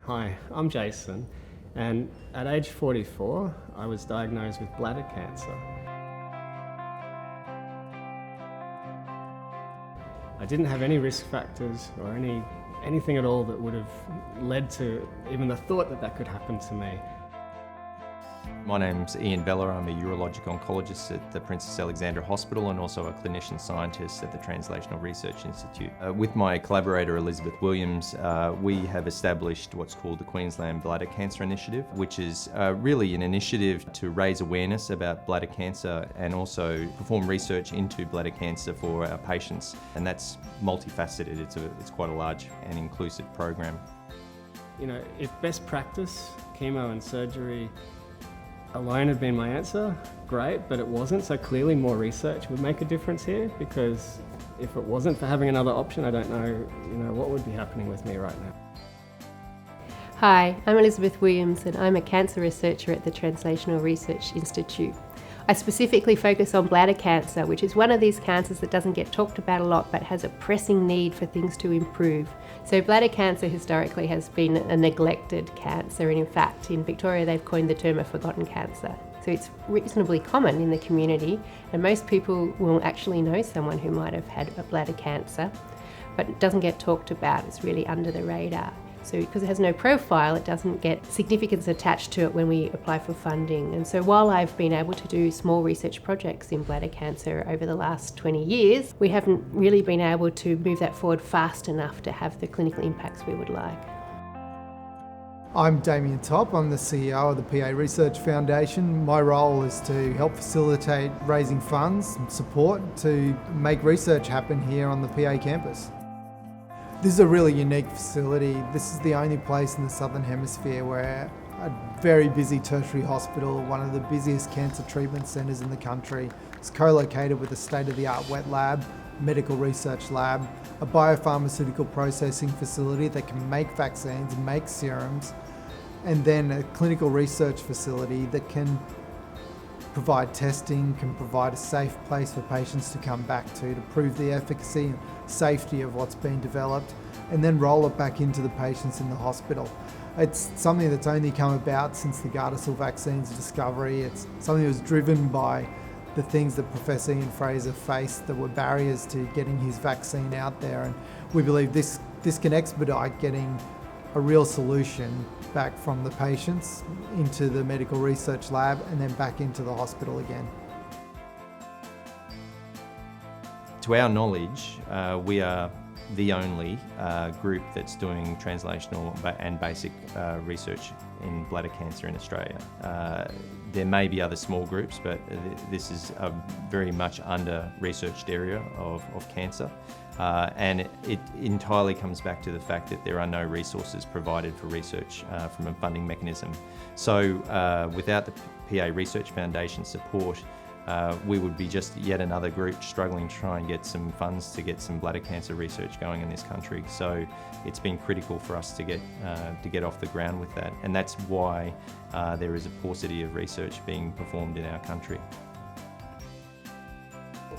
Hi, I'm Jason, and at age 44, I was diagnosed with bladder cancer. I didn't have any risk factors or anything at all that would have led to even the thought that that could happen to me. My name's Ian Bella. I'm a urologic oncologist at the Princess Alexandra Hospital and also a clinician scientist at the Translational Research Institute. With my collaborator Elizabeth Williams, we have established what's called the Queensland Bladder Cancer Initiative, which is really an initiative to raise awareness about bladder cancer and also perform research into bladder cancer for our patients. And that's multifaceted. It's quite a large and inclusive program. You know, if best practice, chemo and surgery alone had been my answer, great, but it wasn't, so clearly more research would make a difference here, because if it wasn't for having another option, I don't know, what would be happening with me right now. Hi, I'm Elizabeth Williams and I'm a cancer researcher at the Translational Research Institute. I specifically focus on bladder cancer, which is one of these cancers that doesn't get talked about a lot but has a pressing need for things to improve. So bladder cancer historically has been a neglected cancer, and in fact in Victoria they've coined the term a forgotten cancer. So it's reasonably common in the community, and most people will actually know someone who might have had a bladder cancer, but it doesn't get talked about. It's really under the radar. So because it has no profile, it doesn't get significance attached to it when we apply for funding. And so while I've been able to do small research projects in bladder cancer over the last 20 years, we haven't really been able to move that forward fast enough to have the clinical impacts we would like. I'm Damien Top. I'm the CEO of the PA Research Foundation. My role is to help facilitate raising funds and support to make research happen here on the PA campus. This is a really unique facility. This is the only place in the Southern Hemisphere where a very busy tertiary hospital, one of the busiest cancer treatment centres in the country, is co-located with a state-of-the-art wet lab, medical research lab, a biopharmaceutical processing facility that can make vaccines, make serums, and then a clinical research facility that can provide testing, can provide a safe place for patients to come back to prove the efficacy and safety of what's been developed, and then roll it back into the patients in the hospital. It's something that's only come about since the Gardasil vaccine's discovery. It's something that was driven by the things that Professor Ian Fraser faced that were barriers to getting his vaccine out there, and we believe this can expedite getting a real solution back from the patients into the medical research lab and then back into the hospital again. To our knowledge, we are the only group that's doing translational and basic research in bladder cancer in Australia. There may be other small groups, but this is a very much under-researched area of cancer. And it entirely comes back to the fact that there are no resources provided for research from a funding mechanism. So without the PA Research Foundation support, we would be just yet another group struggling to try and get some funds to get some bladder cancer research going in this country. So it's been critical for us to get off the ground with that, and that's why there is a paucity of research being performed in our country.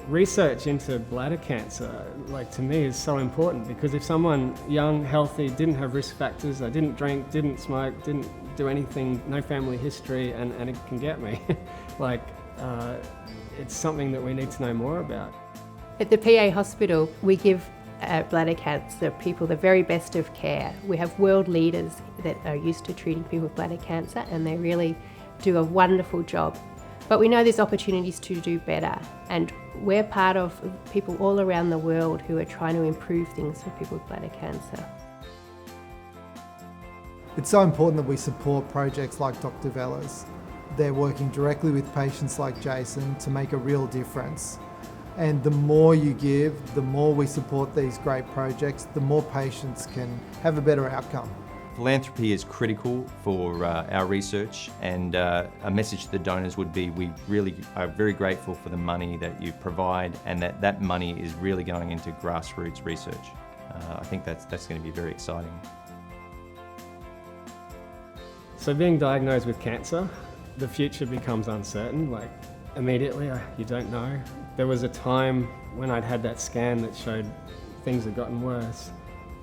Research into bladder cancer, to me, is so important, because if someone young, healthy, didn't have risk factors, I didn't drink, didn't smoke, didn't do anything, no family history, and it can get me, it's something that we need to know more about. At the PA hospital, we give bladder cancer people the very best of care. We have world leaders that are used to treating people with bladder cancer, and they really do a wonderful job. But we know there's opportunities to do better, and we're part of people all around the world who are trying to improve things for people with bladder cancer. It's so important that we support projects like Dr. Vella's. They're working directly with patients like Jason to make a real difference. And the more you give, the more we support these great projects, the more patients can have a better outcome. Philanthropy is critical for our research, and a message to the donors would be we really are very grateful for the money that you provide, and that money is really going into grassroots research. I think that's going to be very exciting. So being diagnosed with cancer, the future becomes uncertain. Immediately, you don't know. There was a time when I'd had that scan that showed things had gotten worse.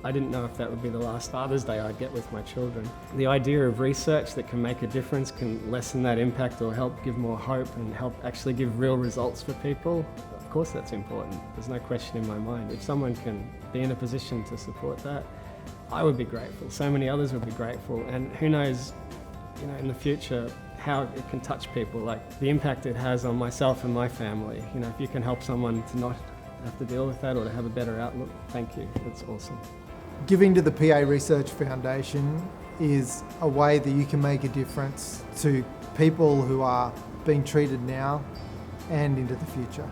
I didn't know if that would be the last Father's Day I'd get with my children. The idea of research that can make a difference, can lessen that impact or help give more hope and help actually give real results for people, of course that's important. There's no question in my mind. If someone can be in a position to support that, I would be grateful. So many others would be grateful. And who knows, in the future, how it can touch people, like the impact it has on myself and my family. If you can help someone to not have to deal with that or to have a better outlook, thank you. That's awesome. Giving to the PA Research Foundation is a way that you can make a difference to people who are being treated now and into the future.